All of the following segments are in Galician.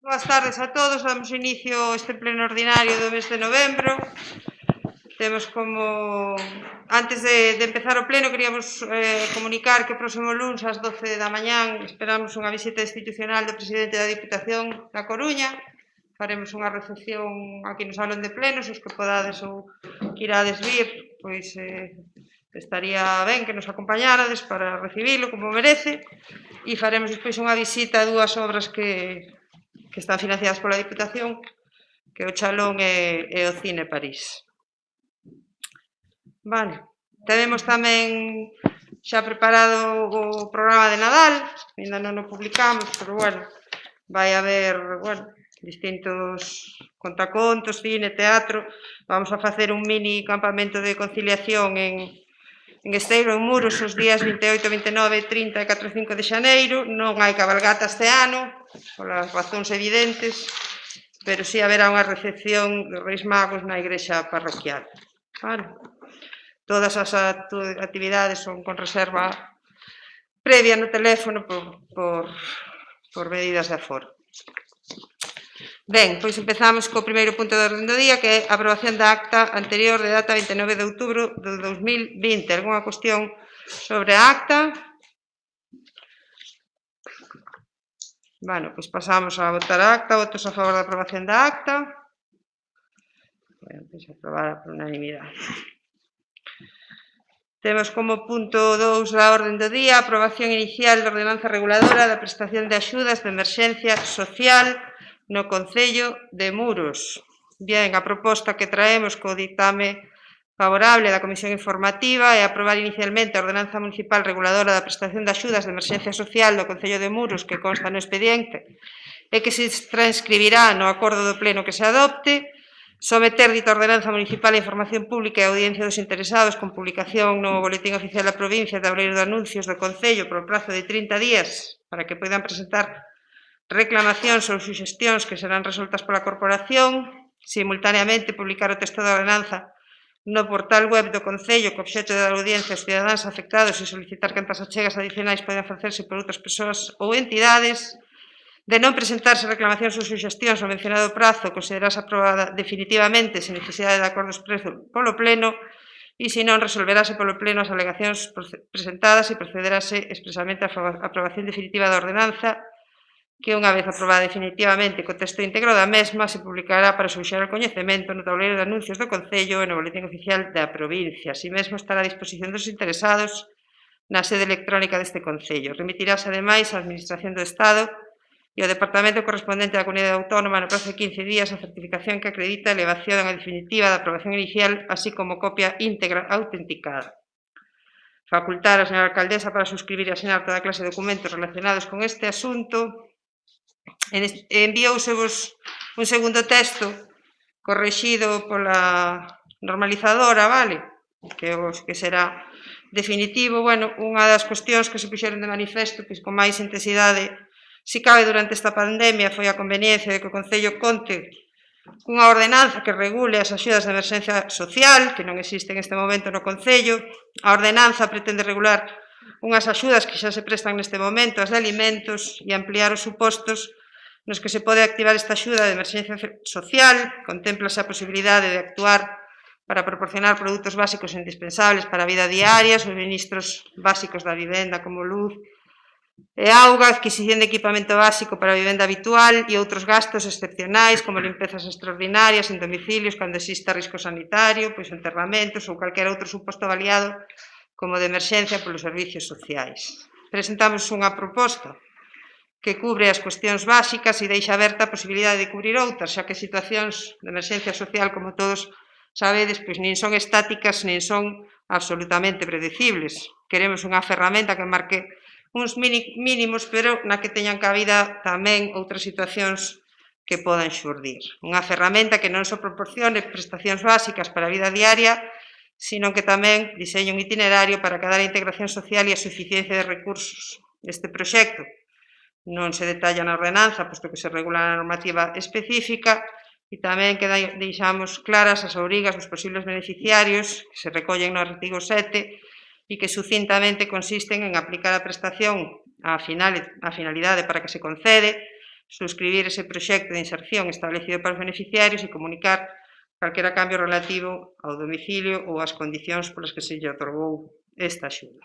Boas tardes a todos, damos inicio a este pleno ordinario do mes de novembro. Temos como... Antes de empezar o pleno, queríamos comunicar que o próximo luns ás 12 da mañán esperamos unha visita institucional do presidente da Diputación da Coruña. Faremos unha recepción aquí no salón de plenos, os que podades ou que irades vir, pois estaría ben que nos acompañárades para recibilo como merece, e faremos despois unha visita a dúas obras que están financiadas pola Diputación, que é o Chalón e o Cine París. Vale, temos tamén xa preparado o programa de Nadal, ainda non o publicamos, pero bueno, vai haber, distintos contacontos, cine, teatro. Vamos a facer un mini campamento de conciliación en Esteiro, en Muros, os días 28, 29, 30 e 4 e 5 de xaneiro. Non hai cabalgata este ano, polas razóns evidentes, pero si haberá unha recepción de Reis Magos na igrexa parroquial. Vale. Todas as actividades son con reserva previa no teléfono por medidas de aforo. Ben, pois empezamos co primeiro punto de orden do día, que é a aprobación da acta anterior de data 29 de outubro de 2020. Alguna cuestión sobre a acta? Bueno, pois pasamos a votar a acta. Votos a favor da aprobación da acta. Bueno, pois aprobada por unanimidade. Temos como punto 2 da orden do día a aprobación inicial da ordenanza reguladora da prestación de axudas de emerxencia social no Concello de Muros. Bien, a proposta que traemos co dictame favorable da Comisión Informativa é aprobar inicialmente a ordenanza municipal reguladora da prestación de axudas de emerxencia social do Concello de Muros, que consta no expediente e que se transcribirá no acordo do pleno que se adopte, someter dita ordenanza municipal a información pública e a audiencia dos interesados con publicación no Boletín Oficial da Provincia e tableiro de anuncios do Concello por prazo de 30 días para que poidan presentar reclamacións ou suxestións que serán resoltas pola Corporación, simultaneamente publicar o texto da ordenanza no portal web do Concello co obxecto de dar audiencia aos cidadáns afectados e solicitar cantas achegas adicionais poden facerse por outras persoas ou entidades. De non presentarse reclamacións ou suxestións ao mencionado prazo, considerarase aprobada definitivamente sen necesidade de acordo expreso polo Pleno e, se non, resolverase polo Pleno as alegacións presentadas e procederase expresamente á aprobación definitiva da ordenanza, que unha vez aprobada definitivamente co texto íntegro da mesma se publicará para o seu xeral coñecemento no tableiro de anuncios do Concello e no Boletín Oficial da Provincia. Así mesmo estará a disposición dos interesados na sede electrónica deste Concello. Remitirase, ademais, á Administración do Estado e o Departamento correspondente da Comunidade Autónoma no prazo de 15 días a certificación que acredita a elevación a definitiva da aprobación inicial, así como copia íntegra autenticada. Facultar a señora alcaldesa para suscribir e asinar toda clase de documentos relacionados con este asunto. Envióusevos un segundo texto correxido pola normalizadora, vale? Que será definitivo. Bueno, unha das cuestións que se puxeron de manifesto con máis intensidade, si cabe, durante esta pandemia, foi a conveniencia de que o Concello conte cunha ordenanza que regule as axudas de emerxencia social, que non existe en este momento no Concello. A ordenanza pretende regular unhas axudas que xa se prestan neste momento, as de alimentos, e ampliar os supostos nos que se pode activar esta axuda de emerxencia social. Contémplase a posibilidade de actuar para proporcionar produtos básicos e indispensables para a vida diaria, suministros básicos da vivenda como luz e auga, adquisición de equipamento básico para a vivenda habitual e outros gastos excepcionais como limpezas extraordinarias en domicilios cando exista risco sanitario, pois enterramentos ou calquer outro suposto avaliado como de emerxencia polos servicios sociais. Presentamos unha proposta que cubre as cuestións básicas e deixa aberta a posibilidade de cubrir outras, xa que situacións de emerxencia social, como todos sabedes, pois nin son estáticas nin son absolutamente predecibles. Queremos unha ferramenta que marque uns mínimos, pero na que teñan cabida tamén outras situacións que podan xurdir. Unha ferramenta que non só proporcione prestacións básicas para a vida diaria, sino que tamén diseñe un itinerario para acadar a integración social e a suficiencia de recursos deste proxecto. Non se detalla na ordenanza, posto que se regula na normativa específica, e tamén que deixamos claras as obrigas dos posibles beneficiarios que se recollen no artigo 7 e que sucintamente consisten en aplicar a prestación á finalidade para que se concede, suscribir ese proxecto de inserción establecido para os beneficiarios e comunicar calquera cambio relativo ao domicilio ou ás condicións polas que se lle otorgou esta axuda.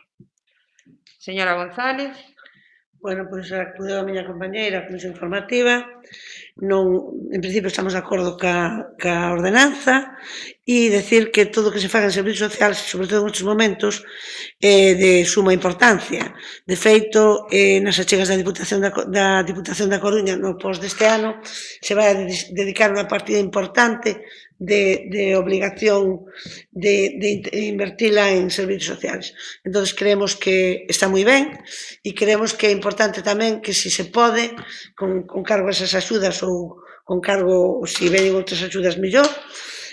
Señora González. Bueno, pois acudeu a miña compañeira a Comisión Informativa. En principio estamos de acordo ca ordenanza e decir que todo o que se faga en servicios sociales, sobre todo nestes momentos, é de suma importancia. De feito, nas achegas da Diputación da Coruña no pos deste ano se vai a dedicar unha partida importante de obligación de invertila en servicios sociales. Entón, creemos que está moi ben e creemos que é importante tamén que se pode, con cargo a esas axudas ou con cargo, se veñen outras axudas mellor,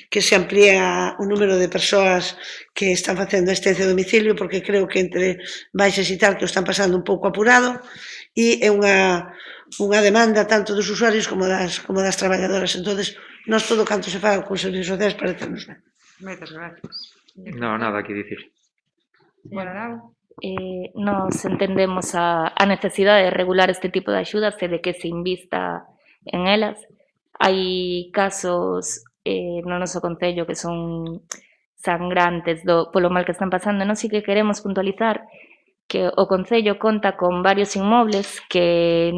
que se amplíe o número de persoas que están facendo asistencia a domicilio, porque creo que entre baixas e tal que o están pasando un pouco apurado e é unha demanda tanto dos usuarios como das traballadoras. Entón, nós todo canto se faga con servicios sociais parecenos ben. Moitas gracias. No, nada que dicir. Bueno, Nos entendemos a necesidade de regular este tipo de axudas e de que se invista en elas. Hai casos no noso concello que son sangrantes polo mal que están pasando. Nós sí que queremos puntualizar que o concello conta con varios inmobles que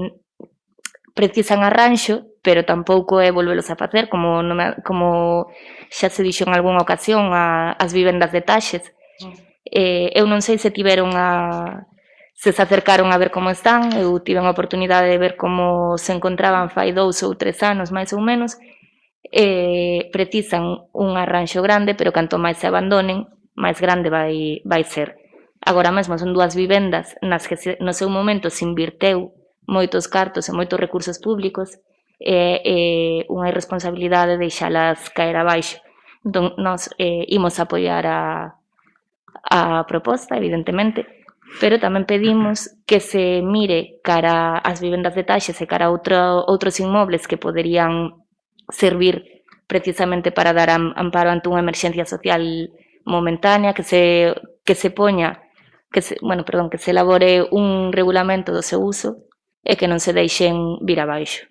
precisan arranxo, pero tampouco é volvelos a facer, como xa se dixo en algunha ocasión, as vivendas de Taxes. Eu non sei se se acercaron a ver como están, eu tive a oportunidade de ver como se encontraban fai 2 ou 3 anos, máis ou menos. Precisan un arranxo grande, pero canto máis se abandonen, máis grande vai ser. Agora mesmo son 2 vivendas nas que no seu momento se invirteu moitos cartos e moitos recursos públicos e unha irresponsabilidade deixalas caer abaixo. Entón, nós imos apoiar a proposta, evidentemente, pero tamén pedimos que se mire cara ás vivendas de Taxes e cara a outros inmobles que poderían servir precisamente para dar amparo ante unha emerxencia social momentánea, que se elabore un regulamento do seu uso e que non se deixen vir abaixo.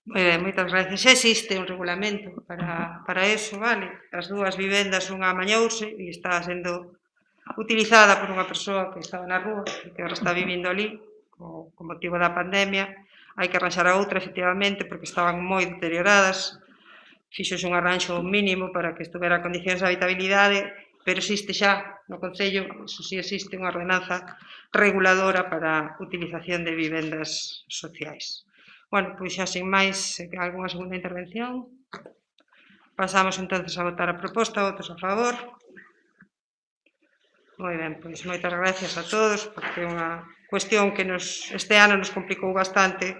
Moi ben, moitas gracias. Xa existe un regulamento para eso, vale? As 2 vivendas, unha amañouse e está sendo utilizada por unha persoa que estaba na rúa e que agora está vivindo ali con motivo da pandemia. Hai que arranxar a outra, efectivamente, porque estaban moi deterioradas. Fixose un arranxo mínimo para que estuvera a condicións de habitabilidade, pero existe xa no Concello, eso sí existe unha ordenanza reguladora para a utilización de vivendas sociais. Bueno, pois xa sin máis, algunha segunda intervención. Pasamos entonces a votar a proposta, votos a favor. Moi ben, pois moitas gracias a todos, porque é unha cuestión que este ano nos complicou bastante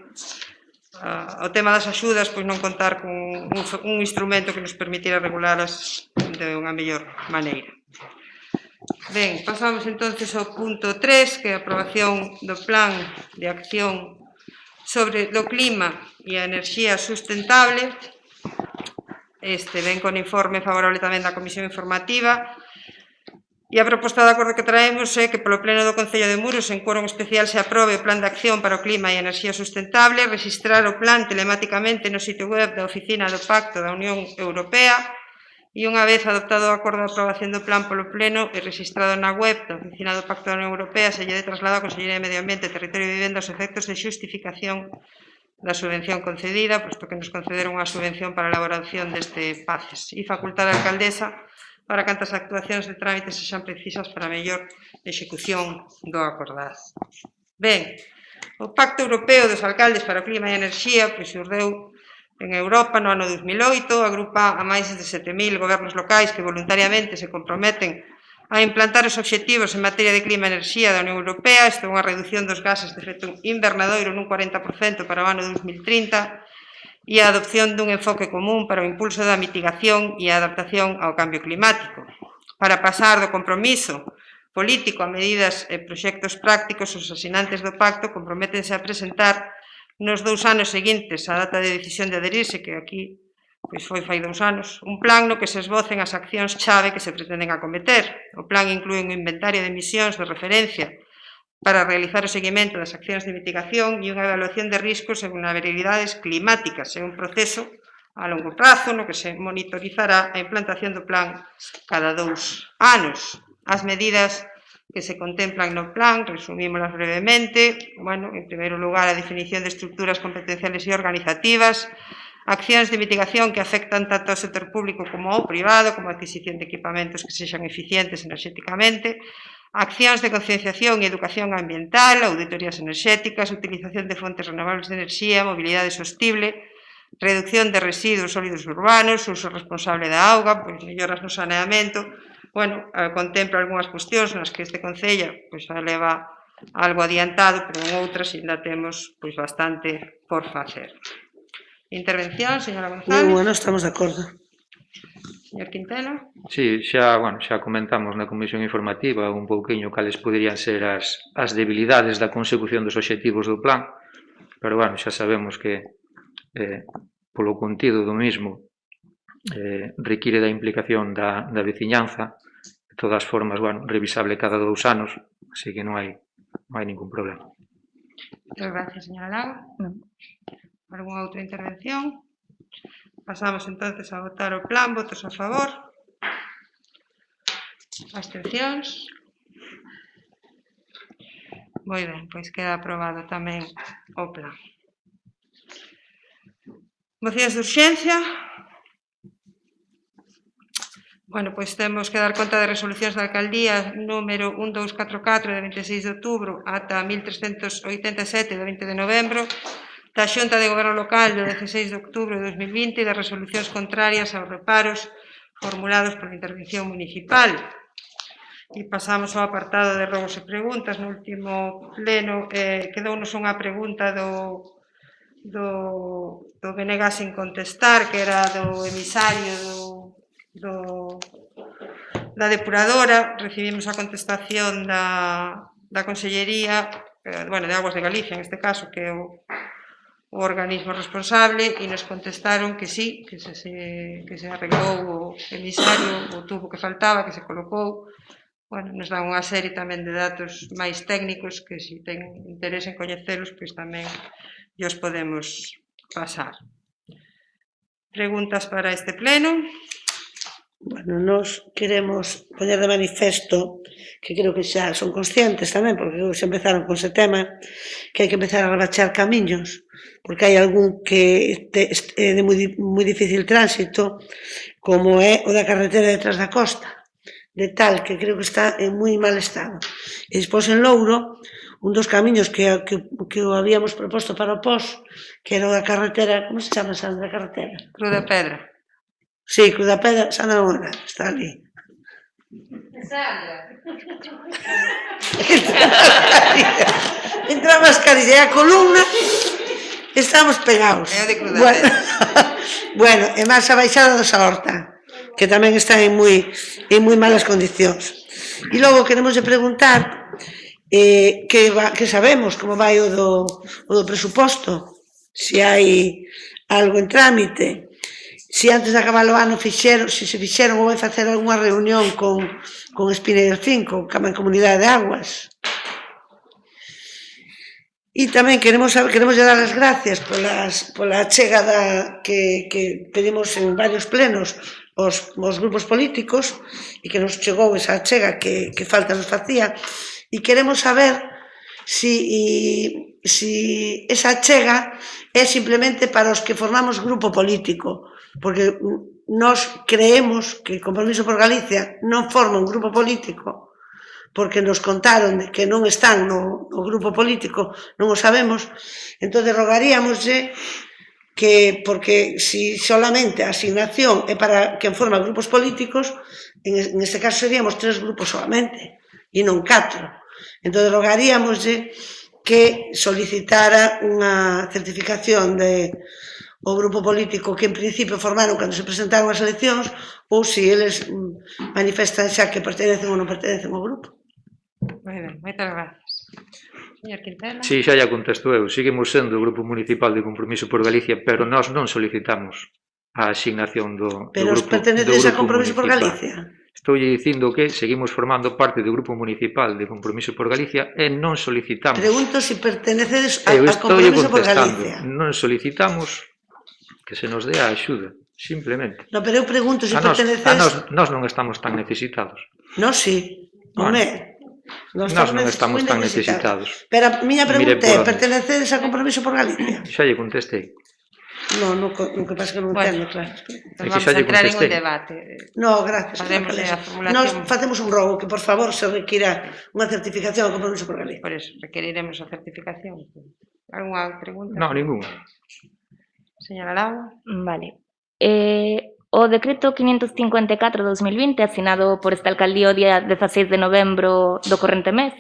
o tema das axudas, pois non contar con un instrumento que nos permitira regularas de unha mellor maneira. Ben, pasamos entonces ao punto 3, que é a aprobación do Plan de Acción sobre o Clima e a Enerxía Sustentable. Este ven con informe favorable tamén da Comisión Informativa. E a proposta de acordo que traemos é que polo Pleno do Concello de Muros, en quórum especial, se aprobe o Plan de Acción para o Clima e a Enerxía Sustentable, registrar o plan telematicamente no sitio web da Oficina do Pacto da Unión Europea e unha vez adoptado o acordo de aprobación do plan polo Pleno e registrado na web da Oficina do Pacto da Unión Europea, se lle de traslado á Consellería de Medio Ambiente, Territorio e Vivenda os efectos de xustificación da subvención concedida, posto que nos concederon unha subvención para a elaboración deste PACES, e facultar a alcaldesa para cantas actuacións de trámite sexan precisas para a mellor execución do acordado. Ben, o Pacto Europeo dos Alcaldes para o Clima e a Enerxía xurdeu en Europa no ano 2008, agrupa a máis de 7.000 gobernos locais que voluntariamente se comprometen a implantar os obxectivos en materia de clima e enerxía da Unión Europea, isto é unha reducción dos gases de efecto invernadoiro nun 40% para o ano 2030, e a adopción dun enfoque común para o impulso da mitigación e a adaptación ao cambio climático. Para pasar do compromiso político a medidas e proxectos prácticos, os asinantes do pacto comprométense a presentar nos 2 anos seguintes á data de decisión de aderirse, que aquí foi fai 2 anos, un plan no que se esbocen as accións chave que se pretenden acometer. O plan inclúe un inventario de emisións de referencia para realizar o seguimento das accións de mitigación e unha evaluación de riscos e vulnerabilidades climáticas. É un proceso a longo prazo no que se monitorizará a implantación do plan cada 2 anos. As medidas que se contemplan no plan, resumímolas brevemente, bueno, en primeiro lugar, a definición de estructuras competenciales e organizativas, accións de mitigación que afectan tanto ao sector público como ao privado, como a adquisición de equipamentos que sexan eficientes enerxéticamente, accións de concienciación e educación ambiental, auditorías enerxéticas, utilización de fontes renovables de enerxía, mobilidade sostible, reducción de residuos sólidos urbanos, uso responsable da auga, pois melloras no saneamento. Bueno, contempla algunhas cuestións nas que este Concello pois, leva algo adiantado, pero en outras ainda temos pois, bastante por facer. Intervención, señora González. Moi bueno, estamos de acordo. Señor Quintela. Sí, xa comentamos na comisión informativa un pouquiño cales poderían ser as debilidades da consecución dos obxectivos do plan, pero bueno, xa sabemos que polo contido do mismo require da implicación da veciñanza, de todas formas, bueno, revisable cada 2 anos, así que non hai ningún problema. Moitas gracias, señora Lago. Algúnha outra intervención? Pasamos entonces a votar o plan. Votos a favor? Abstencións? Moi ben, pois queda aprobado tamén o plan. Mocións de urxencia. Bueno, pois temos que dar conta de resolucións da alcaldía número 1244 de 26 de outubro ata 1387 de 20 de novembro, da Xunta de Goberno Local do 16 de outubro de 2020 e das resolucións contrarias aos reparos formulados pola intervención municipal. E pasamos ao apartado de robos e preguntas. No último pleno quedounos unha pregunta do BNG sin contestar, que era do emisario da depuradora. Recibimos a contestación da Consellería, de Aguas de Galicia, en este caso, que é o organismo responsable, e nos contestaron que sí, que se arreglou o emisario, o tubo que faltaba, que se colocou. Bueno, nos dan unha serie tamén de datos máis técnicos que, se ten interés en coñecelos, pois tamén os podemos pasar. Preguntas para este pleno? Bueno, nos queremos poñer de manifesto, que creo que xa son conscientes tamén, porque xa empezaron con ese tema, que hai que empezar a rebachar camiños, porque hai algún que é de moi difícil tránsito, como é o da carretera detrás da costa, de tal que creo que está en moi mal estado. E despois en Louro, un dos camiños que habíamos proposto para o POS, que era o da carretera, como se chama esa da carretera? Cruz da Pedra. Sí, Cruz da Pedra, Sandra Mora, está ali. Sandra. Entra a mascarilla e a columna, estamos pegados. É o de Cruz da Pedra. Bueno, e máis a baixada da Horta, que tamén está en moi malas condicións. E logo queremos preguntar que sabemos como vai o do presuposto, se hai algo en trámite, se antes de acabar o ano se fixeron ou vai facer algunha reunión con Espinel 5, a Comunidade de Aguas. E tamén queremos dar as gracias pola achega que pedimos en varios plenos aos grupos políticos e que nos chegou esa achega que falta nos facía, e queremos saber si esa achega é simplemente para os que formamos grupo político, porque nós creemos que Compromiso por Galicia non forma un grupo político, porque nos contaron que non están no grupo político, non o sabemos. Entón, rogaríamoslle que, porque si solamente a asignación é para quen forma grupos políticos, en este caso seríamos 3 grupos solamente, e non 4. Entón, rogaríamoslle que solicitara unha certificación o grupo político que en principio formaron cando se presentaron as eleccións, ou se eles manifestan xa que pertenecen ou non pertenecen ao grupo. Moi ben, moitas gracias. Señor Quintela. Si, xa contesto eu. Seguimos sendo o Grupo Municipal de Compromiso por Galicia, pero nós non solicitamos a asignación do grupo municipal. Pero perteneces a Compromiso por Galicia? Estoulle dicindo que seguimos formando parte do Grupo Municipal de Compromiso por Galicia e non solicitamos. Pregunto se pertenecedes Eu a estoulle Compromiso por contestando, Galicia. non solicitamos que se nos dé a axuda, simplemente. No, pero eu pregunto se A pertenecedes... nós non estamos tan necesitados. Non, sí. Home, Nós non estamos tan necesitados. Pero a miña Mire, pregunta é, por onde. pertenecedes a Compromiso por Galicia? Xa lle contestei. Non, no que pasa que non Bueno. entendo, claro. Entón Aquí vamos xa a lle entrar en un contestei. debate. No, gracias. Faremos a formulación. Nós facemos un rogo que, por favor, se requira unha certificación ao Compromiso por Galicia. Por eso, requeriremos a certificación. Algúnha pregunta? Non, ninguna. Señora Lago. Vale. O decreto 554/2020, asinado por esta alcaldía o día 16 de novembro do corrente mes,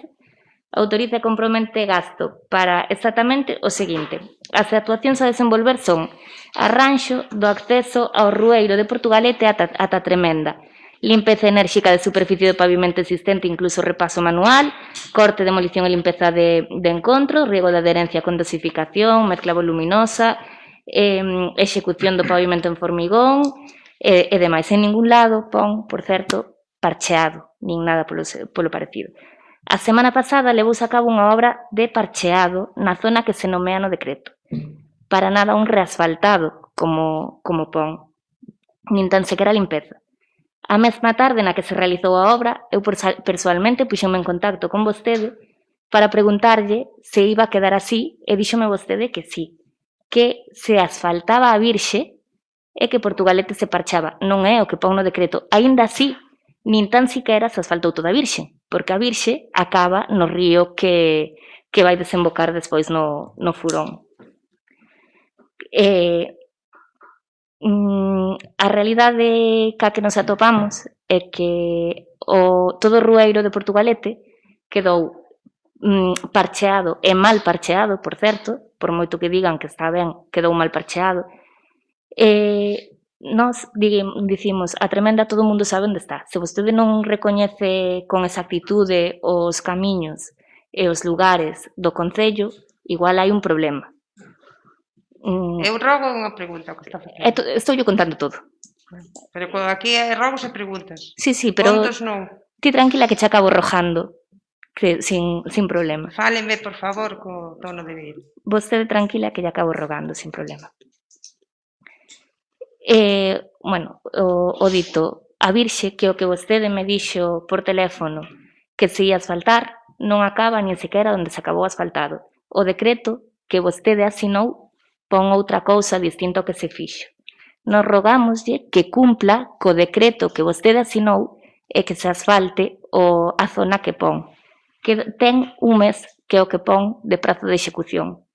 autoriza e compromete gasto para exactamente o seguinte. As actuacións a desenvolver son arranxo do acceso ao rueiro de Portugalete ata Tremenda, limpeza enérxica de superficie do pavimento existente, incluso repaso manual, corte, demolición e limpeza de encontro, riego de adherencia con dosificación, mezcla voluminosa, execución do pavimento en formigón e demais. En ningún lado pon, por certo, parcheado, nin nada polo parecido. A semana pasada levouse a cabo unha obra de parcheado na zona que se nomea no decreto. Para nada un reasfaltado, como pon, nin tan sequera limpeza. A mesma tarde na que se realizou a obra, eu persoalmente puxome en contacto con vostede para preguntarlle se iba a quedar así e díxome vostede que sí, que se asfaltaba a Virxe e que Portugalete se parchaba. Non é o que pon no decreto. Aínda así, nin tan siquera se asfaltou toda a Virxe, porque a Virxe acaba no río que vai desembocar despois no furón. A realidade ca que nos atopamos é que todo o rueiro de Portugalete quedou parcheado e mal parcheado, por certo, por moito que digan que está ben, quedou mal parcheado. Nós dicimos, a Tremenda todo o mundo sabe onde está. Se vostede non recoñece con exactitude os camiños e os lugares do concello, igual hai un problema. Eu rogo unha pregunta o que está facendo. Estou contando todo. Pero aquí é rogos e preguntas. Sí, pero Contos non. ti tranquila que che acabo rojando, sin problema. Fáleme, por favor, co tono de vir. Vostede tranquila que lle acabo rogando, sin problema. Bueno, o dito, a Virxe, que o que vostede me dixo por teléfono que se ia asfaltar, non acaba nin sequera onde se acabou asfaltado. O decreto que vostede asinou pon outra cousa distinto ao que se fixo. Nos rogámoslle que cumpla co decreto que vostede asinou e que se asfalte a zona que pon, que ten un mes que é o que pon de prazo de execución.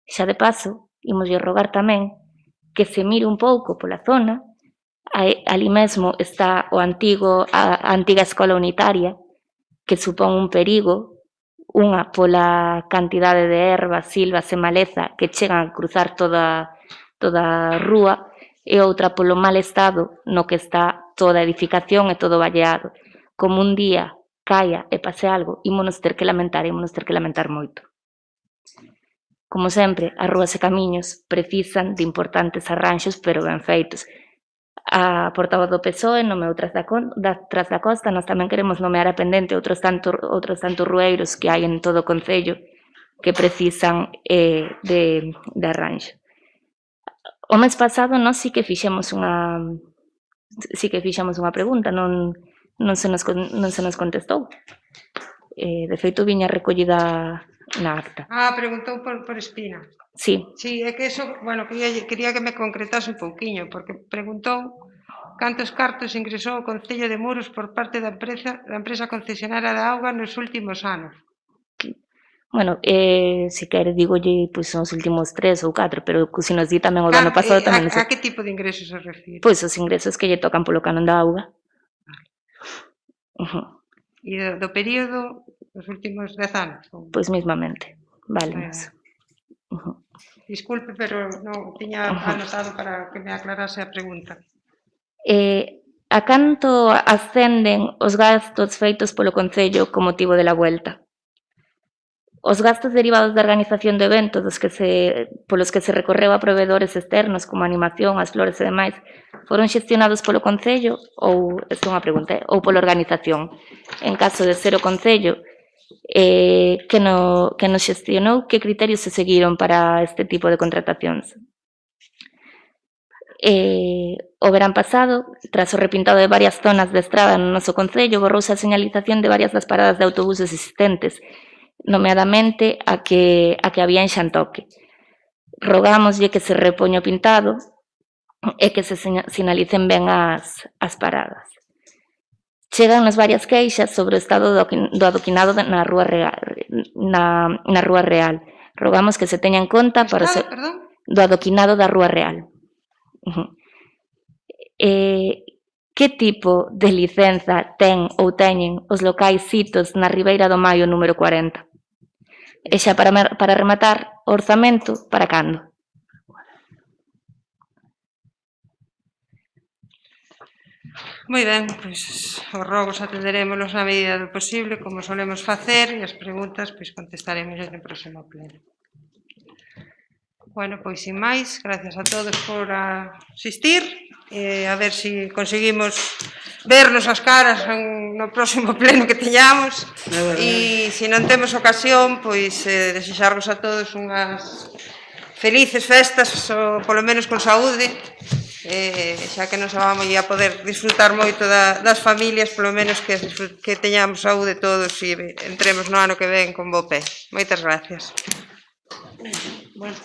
Xa de paso, imoslle rogar tamén que se mire un pouco pola zona, ali mesmo está a antiga escola unitaria, que supón un perigo, unha pola cantidade de ervas, silvas e maleza que chegan a cruzar toda a rúa, e outra polo mal estado no que está toda a edificación e todo o valleado. Como un día caia e pase algo, ímonos ter que lamentar moito. Como sempre, as rúas e camiños precisan de importantes arranxos, pero ben feitos. A portavoz do PSOE nomeou tras da costa, nós tamén queremos nomear a pendente outros tantos rueiros que hai en todo o concello que precisan de arranxo. O mes pasado nós sí que fixemos unha pregunta, non se nos contestou. De feito, viña recollida na acta. Preguntou por Espina. Sí. Sí, é que eso, bueno, quería que me concretase un pouquiño, porque preguntou cantos cartos ingresou o Concello de Muros por parte da empresa concesionaria da auga nos últimos anos. Bueno, se quere digolle, pois son os últimos 3 ou 4, pero se nos di tamén o do ano pasado tamén. A que tipo de ingresos se refire? Pois os ingresos que lle tocan polo canon da auga. E do período dos últimos 10 anos? Pois mismamente, vale. Disculpe, pero non tiña anotado para que me aclarase a pregunta. A canto ascenden os gastos feitos polo Concello con motivo de la vuelta? Os gastos derivados da organización de eventos polos que se recorreu a proveedores externos como a animación, as flores e demais foron xestionados polo Concello ou, esta é unha pregunta, ou pola organización. En caso de ser o Concello, que nos xestionou, que criterios se seguiron para este tipo de contratacións? O verán pasado, tras o repintado de varias zonas de estrada no noso Concello, borrouse a señalización de varias das paradas de autobuses existentes, nomeadamente a que había en Xantoque. Rogámoslle que se repoño pintado e que se sinalicen ben as paradas. Chegannos varias queixas sobre o estado do adoquinado na Rúa Real. Rogamos que se teña en conta para do adoquinado da Rúa Real. Que tipo de licenza ten ou teñen os locais citos na Ribeira do Maio número 40? E xa para rematar, o orzamento, para cando? Moi ben, pois os rogos atenderémolos na medida do posible, como solemos facer, e as preguntas pois contestaremos no próximo pleno. Bueno, pois sin máis, gracias a todos por asistir, a ver se conseguimos vernos as caras no próximo pleno que teñamos, e se non temos ocasión, pois desexarvos a todos unhas felices festas, polo menos con saúde, xa que non se vamos a poder disfrutar moito das familias, polo menos que teñamos saúde todos e entremos no ano que ven con bo pé. Moitas gracias. Bueno,